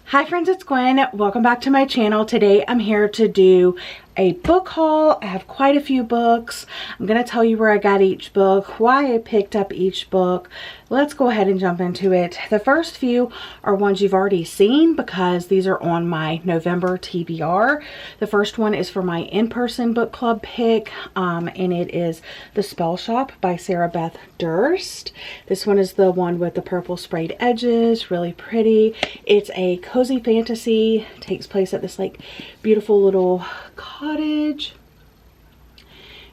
Hi friends, it's Gwen. Welcome back to my channel. Today I'm here to do a book haul. I have quite a few books. I'm going to tell you where I got each book, why I picked up each book. Let's go ahead and jump into it. The first few are ones you've already seen because these are on my November TBR. The first one is for my in-person book club pick, and it is The Spell Shop by Sarah Beth Durst. This one is the one with the purple sprayed edges, really pretty. It's a cozy fantasy, takes place at this like beautiful little cottage,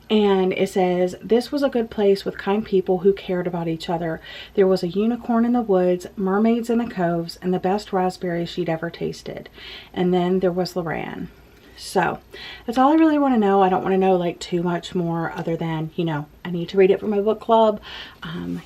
and it says, "This was a good place with kind people who cared about each other. There was a unicorn in the woods, mermaids in the coves, and the best raspberries she'd ever tasted. And then there was Loran." So that's all I really want to know. I don't want to know like too much more other than, you know, I need to read it for my book club.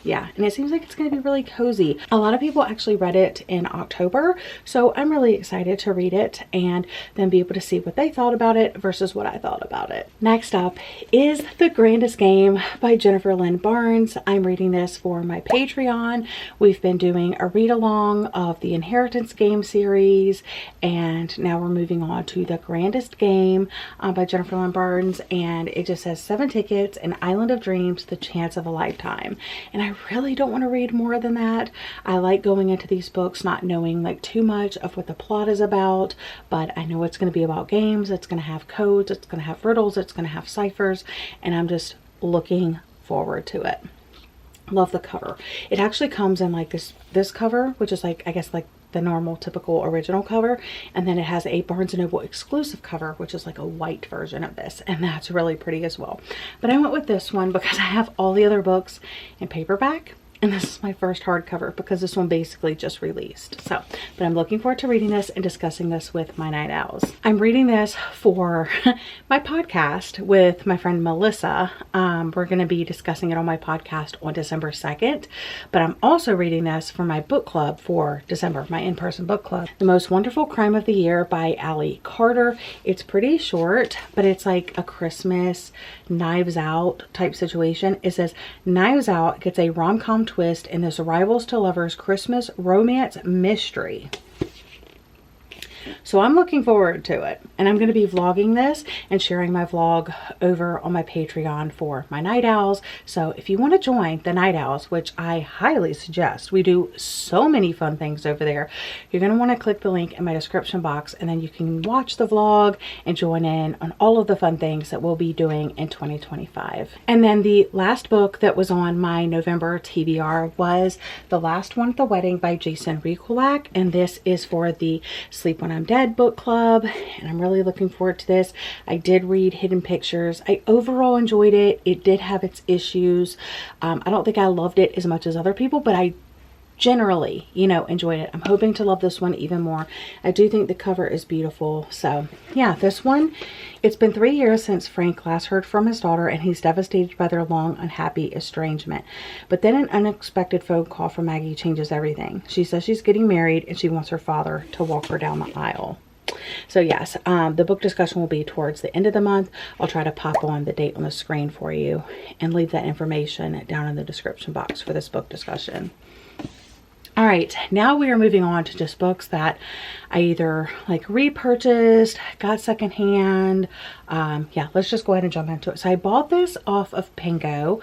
Yeah, and it seems like it's going to be really cozy. A lot of people actually read it in October, so I'm really excited to read it and then be able to see what they thought about it versus what I thought about it. Next up is The Grandest Game by Jennifer Lynn Barnes. I'm reading this for my Patreon. We've been doing a read along of the Inheritance Game series, and now we're moving on to The Grandest Game by Jennifer Lynn Barnes, and it just says 7 tickets, an island of dreams, the chance of a lifetime. And I really don't want to read more than that. I like going into these books not knowing like too much of what the plot is about, but I know it's going to be about games, it's going to have codes, it's going to have riddles, it's going to have ciphers, and I'm just looking forward to it. Love the cover. It actually comes in like this cover, which is like, I guess like the normal typical original cover, and then it has a Barnes & Noble exclusive cover, which is like a white version of this, and that's really pretty as well. But I went with this one because I have all the other books in paperback, and this is my first hardcover because this one basically just released. So, but I'm looking forward to reading this and discussing this with my night owls. I'm reading this for my podcast with my friend Melissa. We're going to be discussing it on my podcast on December 2nd, but I'm also reading this for my book club for December, my in-person book club. The Most Wonderful Crime of the Year by Allie Carter. It's pretty short, but it's like a Christmas Knives Out type situation. It says, Knives Out gets a rom-com twist in this rivals to lovers Christmas romance mystery. So I'm looking forward to it, and I'm going to be vlogging this and sharing my vlog over on my Patreon for my night owls. So if you want to join the night owls, which I highly suggest, we do so many fun things over there, you're going to want to click the link in my description box, and then you can watch the vlog and join in on all of the fun things that we'll be doing in 2025. And then the last book that was on my November TBR was The Last One at the Wedding by Jason Rekulak, and this is for the Sleep When I'm Dead book club, and I'm really looking forward to this. I did read Hidden Pictures. I overall enjoyed it. It did have its issues. I don't think I loved it as much as other people, but I generally, you know, enjoyed it. I'm hoping to love this one even more. I do think the cover is beautiful. So yeah, this one, it's been 3 years since Frank last heard from his daughter, and he's devastated by their long, unhappy estrangement. But then an unexpected phone call from Maggie changes everything. She says she's getting married and she wants her father to walk her down the aisle. So yes, the book discussion will be towards the end of the month. I'll try to pop on the date on the screen for you and leave that information down in the description box for this book discussion. All right, now we are moving on to just books that I either like repurchased, got secondhand. Yeah, let's just go ahead and jump into it. So I bought this off of Pingo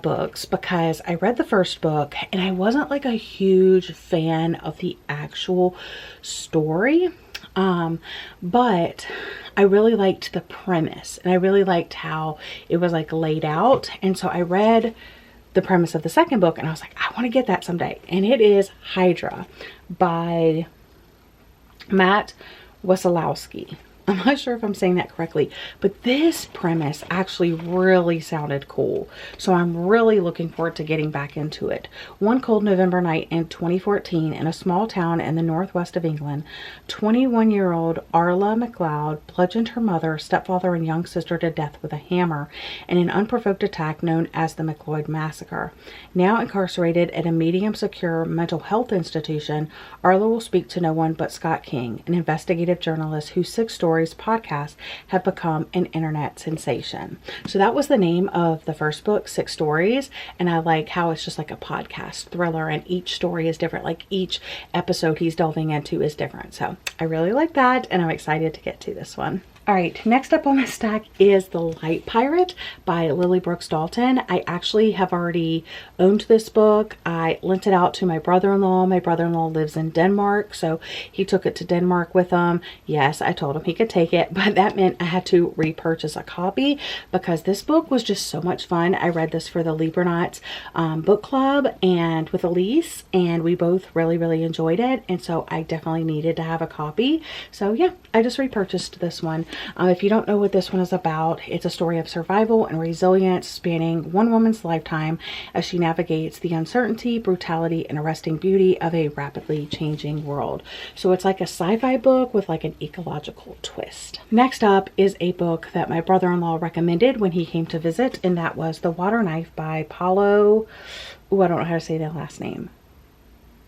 Books because I read the first book and I wasn't like a huge fan of the actual story. But I really liked the premise, and I really liked how it was like laid out. And so I read the premise of the second book and I was like, I want to get that someday. And it is Hydra by Matt Wesolowski. I'm not sure if I'm saying that correctly, but this premise actually really sounded cool. So I'm really looking forward to getting back into it. One cold November night in 2014 in a small town in the northwest of England, 21-year-old Arla McLeod bludgeoned her mother, stepfather, and young sister to death with a hammer in an unprovoked attack known as the McLeod Massacre. Now incarcerated at a medium-secure mental health institution, Arla will speak to no one but Scott King, an investigative journalist whose 6 stories Stories podcast have become an internet sensation. So that was the name of the first book, 6 Stories. And I like how it's just like a podcast thriller and each story is different. Like each episode he's delving into is different. So I really like that and I'm excited to get to this one. All right, next up on my stack is The Light Pirate by Lily Brooks Dalton. I actually have already owned this book. I lent it out to my brother-in-law. My brother-in-law lives in Denmark, so he took it to Denmark with him. Yes, I told him he could take it, but that meant I had to repurchase a copy because this book was just so much fun. I read this for the Liebernauts book club and with Elise, and we both really enjoyed it, and so I definitely needed to have a copy. So yeah, I just repurchased this one. If you don't know what this one is about, it's a story of survival and resilience spanning one woman's lifetime as she navigates the uncertainty, brutality, and arresting beauty of a rapidly changing world. So it's like a sci-fi book with like an ecological twist. Next up is a book that my brother-in-law recommended when he came to visit, and that was The Water Knife by Paulo. Oh, I don't know how to say the last name.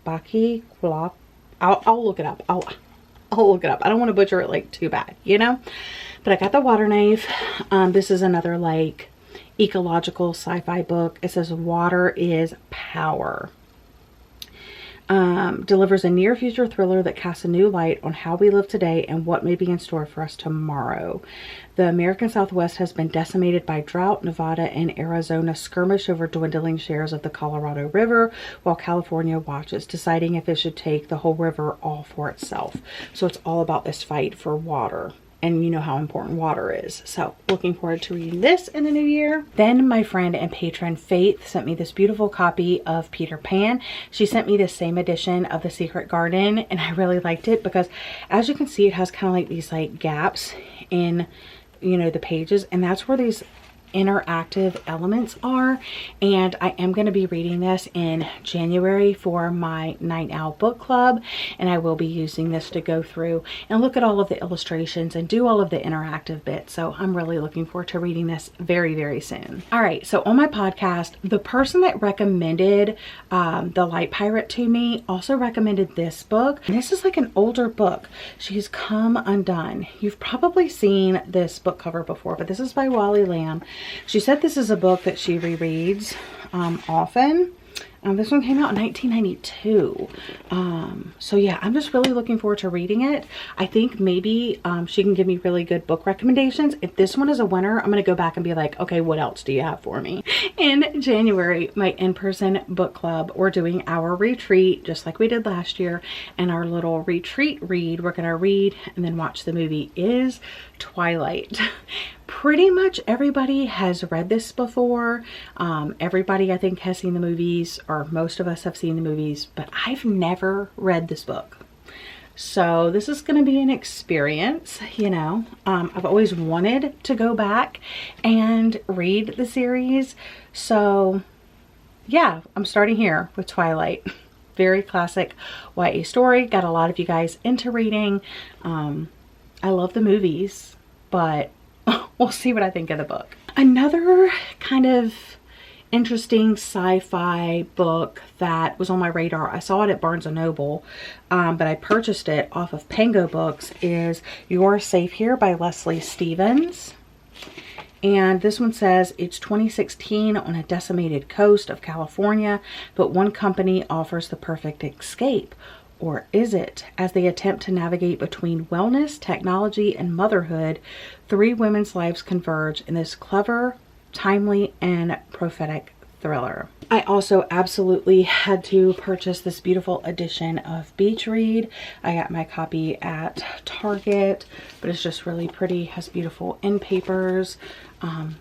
𝒑𝒏𝒂𝒔. I'll look it up. I'll look it up. I don't want to butcher it like too bad, you know? But I got The Water Knife. This is another like ecological sci-fi book. It says water is power. Delivers a near future thriller that casts a new light on how we live today and what may be in store for us tomorrow. The American Southwest has been decimated by drought. Nevada and Arizona skirmish over dwindling shares of the Colorado River, while California watches, deciding if it should take the whole river all for itself. So it's all about this fight for water. And you know how important water is. So looking forward to reading this in the new year. Then my friend and patron Faith sent me this beautiful copy of Peter Pan. She sent me the same edition of The Secret Garden, and I really liked it because as you can see, it has kind of like these like gaps in, you know, the pages, and that's where these interactive elements are. And I am going to be reading this in January for my Night Owl book club, and I will be using this to go through and look at all of the illustrations and do all of the interactive bits. So I'm really looking forward to reading this very soon. All right, so on my podcast, the person that recommended The Light Pirate to me also recommended this book, and this is like an older book. She's Come Undone. You've probably seen this book cover before, but this is by Wally Lamb. She said this is a book that she rereads often. This one came out in 1992. So yeah, I'm just really looking forward to reading it. I think maybe she can give me really good book recommendations. If this one is a winner, I'm going to go back and be like, okay, what else do you have for me? In January, my in-person book club, we're doing our retreat just like we did last year. And our little retreat read, we're going to read and then watch the movie, is Twilight. Pretty much everybody has read this before. Everybody I think has seen the movies, or most of us have seen the movies, but I've never read this book. So this is going to be an experience, you know. I've always wanted to go back and read the series. So yeah, I'm starting here with Twilight. Very classic YA story. Got a lot of you guys into reading. I love the movies, but we'll see what I think of the book. Another kind of interesting sci-fi book that was on my radar, I saw it at Barnes & Noble, but I purchased it off of Pengo Books, is You're Safe Here by Leslie Stevens. And this one says it's 2016 on a decimated coast of California, but one company offers the perfect escape. Or is it? As they attempt to navigate between wellness, technology, and motherhood, 3 women's lives converge in this clever, timely, and prophetic thriller. I also absolutely had to purchase this beautiful edition of Beach Read. I got my copy at Target, but it's just really pretty. Has beautiful end papers,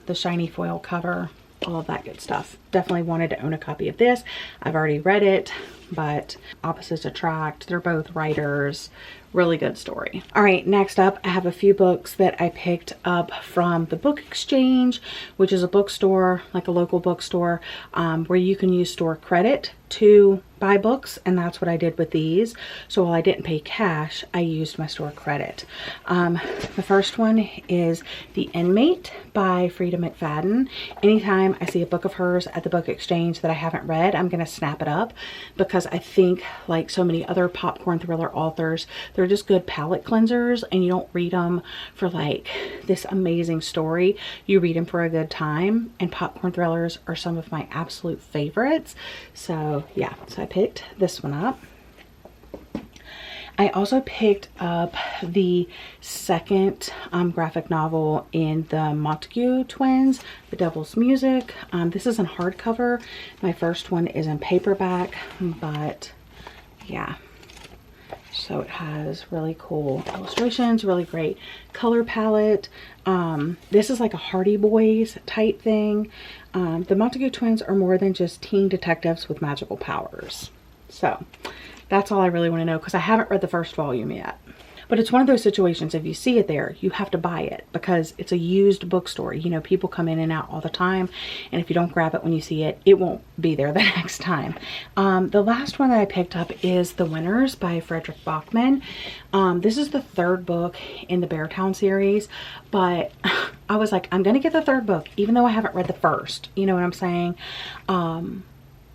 the shiny foil cover, all of that good stuff. Definitely wanted to own a copy of this. I've already read it, but opposites attract. They're both writers. Really good story. All right, next up, I have a few books that I picked up from the Book Exchange, which is a bookstore, like a local bookstore, where you can use store credit to buy books, and that's what I did with these. So while I didn't pay cash, I used my store credit. The first one is The Inmate by Freida McFadden. Anytime I see a book of hers at the book exchange that I haven't read, I'm gonna snap it up, because I think, like so many other popcorn thriller authors, they're just good palate cleansers, and you don't read them for like this amazing story. You read them for a good time, and popcorn thrillers are some of my absolute favorites. So yeah, so I picked this one up. I also picked up the second graphic novel in the Montague twins, The Devil's Music. This is in hardcover. My first one is in paperback, but yeah. So it has really cool illustrations, really great color palette. This is like a Hardy Boys type thing. The Montague twins are more than just teen detectives with magical powers. So that's all I really want to know, because I haven't read the first volume yet. But it's one of those situations, if you see it there, you have to buy it, because it's a used bookstore. You know, people come in and out all the time, and if you don't grab it when you see it, it won't be there the next time. The last one that I picked up is The Winners by Frederick Bachman. This is the third book in the Beartown series, but I was like, I'm gonna get the third book, even though I haven't read the first. You know what I'm saying?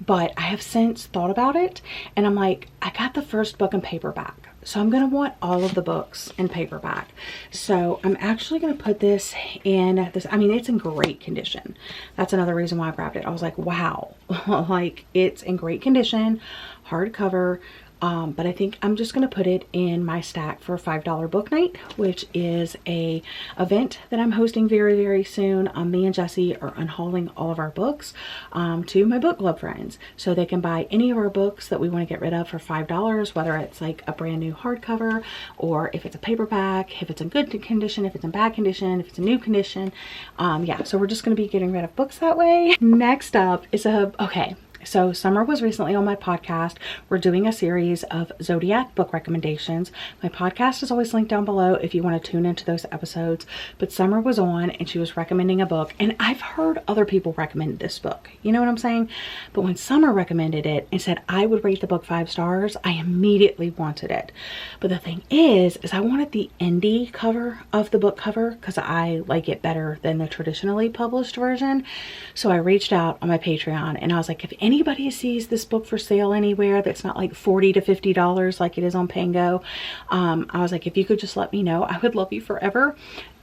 But I have since thought about it, and I'm like, I got the first book in paperback, so I'm gonna want all of the books in paperback. So I'm actually gonna put this in this. I mean, it's in great condition. That's another reason why I grabbed it. I was like, wow, like it's in great condition, hardcover. But I think I'm just going to put it in my stack for $5 book night, which is a event that I'm hosting very, very soon. Me and Jessie are unhauling all of our books to my book club friends, so they can buy any of our books that we want to get rid of for $5, whether it's like a brand new hardcover, or if it's a paperback, if it's in good condition, if it's in bad condition, if it's a new condition. Yeah, so we're just going to be getting rid of books that way. Next up is okay. So Summer was recently on my podcast. We're doing a series of Zodiac book recommendations. My podcast is always linked down below if you want to tune into those episodes. But Summer was on, and she was recommending a book, and I've heard other people recommend this book. You know what I'm saying? But when Summer recommended it and said I would rate the book 5 stars, I immediately wanted it. But the thing is I wanted the indie cover of the book cover, because I like it better than the traditionally published version. So I reached out on my Patreon, and I was like, if anybody sees this book for sale anywhere that's not like $40 to $50 like it is on Pango, I was like, if you could just let me know, I would love you forever.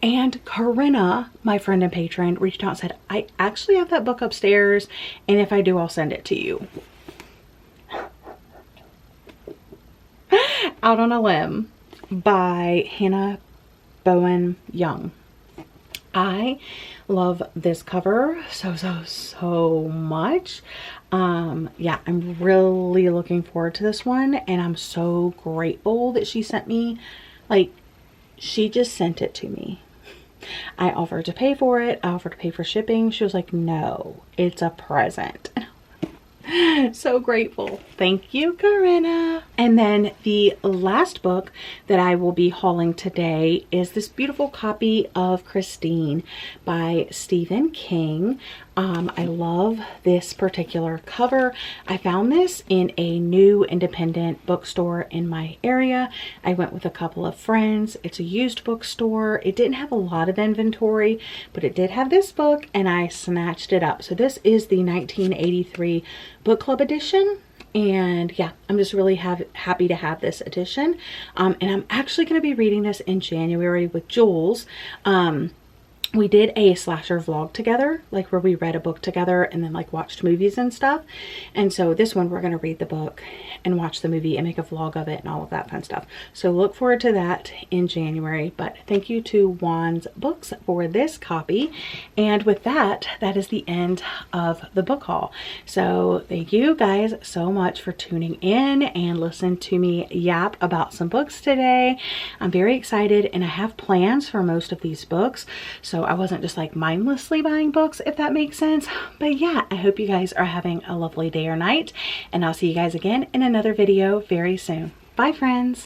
And Corinna, my friend and patron, reached out and said, I actually have that book upstairs, and if I do, I'll send it to you. Out on a Limb by Hannah Bowen Young. I love this cover so much. Yeah, I'm really looking forward to this one, and I'm so grateful that she sent me, like, she just sent it to me. I offered to pay for it. I offered to pay for shipping. She was like, no, it's a present. So grateful. Thank you, Corinna. And then the last book that I will be hauling today is this beautiful copy of Christine by Stephen King. I love this particular cover. I found this in a new independent bookstore in my area. I went with a couple of friends. It's a used bookstore. It didn't have a lot of inventory, but it did have this book, and I snatched it up. So this is the 1983 book club edition. And yeah, I'm just really happy to have this edition. And I'm actually going to be reading this in January with Jules. We did a slasher vlog together, like where we read a book together and then like watched movies and stuff. And so this one, we're going to read the book and watch the movie and make a vlog of it and all of that fun stuff. So look forward to that in January. But thank you to Juan's Books for this copy. And with that, that is the end of the book haul. So thank you guys so much for tuning in and listening to me yap about some books today. I'm very excited, and I have plans for most of these books. So I wasn't just like mindlessly buying books, if that makes sense. But yeah, I hope you guys are having a lovely day or night, and I'll see you guys again in another video very soon. Bye, friends.